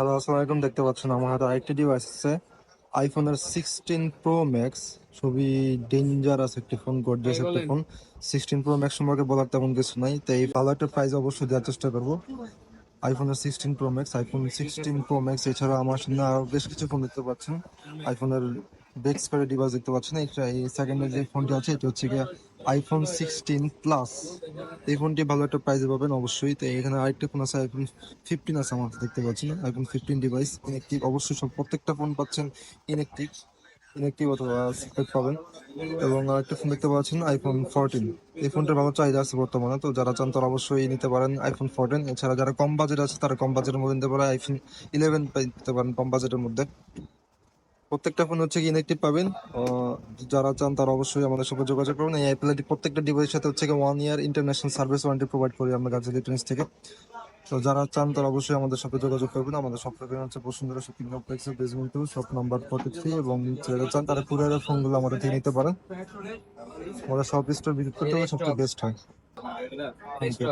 Hello, আসসালামু আলাইকুম। দেখতে পাচ্ছেন আমার হাতে আরেকটি ডিভাইস আছে, আইফোনের 16 Pro Max। খুবই ডেঞ্জারাস একটি ফোন, গর্জিয়াস একটি ফোন। 16 Pro Max সম্পর্কে বলার তেমন কিছু নাই, তাই ভালো একটা প্রাইস অবশ্যই দেওয়ার চেষ্টা করবো। আইফোনের 16 Pro Max, iPhone 16 Pro Max এছাড়া আমার সামনে আরো বেশ কিছু ফোন দেখতে পাচ্ছেন। আইফোনের বেক্স করে ডিভাইস দেখতে পাচ্ছেন। এই সেকেন্ডের যে ফোনটি আছে এটা হচ্ছে গিয়ে iPhone 16 Plus। এই ফোনটি ভালো একটা প্রাইসে পাবেন অবশ্যই। তো এখানে আরেকটা ফোন আছে, iPhone 15 আছে আমার হাতে, দেখতে পাচ্ছেন iPhone 15 ডিভাইস ইনএক্টিভ। অবশ্যই সব প্রত্যেকটা ফোন পাচ্ছেন ইনএক্টিভ, ইনএক্টিভ অথবা সিক্রেট পাবেন। এবং আরেকটা ফোন দেখতে পাচ্ছেন iPhone 14। এই ফোনটার ভালো চাহিদা আছে বর্তমানে, তো যারা চান তারা অবশ্যই নিতে পারেন iPhone 14। এছাড়া যারা কম বাজেট আছে তারা কম বাজেটের মধ্যে নিতে পারে iPhone 11 নিতে পারেন কম বাজেটের মধ্যে। প্রত্যেকটা ফোন হচ্ছে কি ইনএক্টিভ পাবেন। যারা চান তারা অবশ্যই আমাদের সাথে যোগাযোগ করুন। এই অ্যাপেলের প্রত্যেকটা ডিভাইসের সাথে হচ্ছে 1 ইয়ার ইন্টারন্যাশনাল সার্ভিস ওয়ারেন্টি প্রোভাইড করি আমরা গাজী ইলেকট্রনিক্স থেকে। তো যারা চান তারা অবশ্যই আমাদের সাথে যোগাযোগ করবেন। আমাদের সব লোকেশন হচ্ছে বসুন্ধরা শপিং কমপ্লেক্সের বেসমেন্ট 2, শপ নাম্বার 43। এবং যারা চান তারা কুরিয়ারের ফোনগুলো আমাদের থেকে নিতে পারেন। আমাদের সব স্টোর ভিজিট করতে হলে সবচেয়ে বেস্ট হয়। Thank you.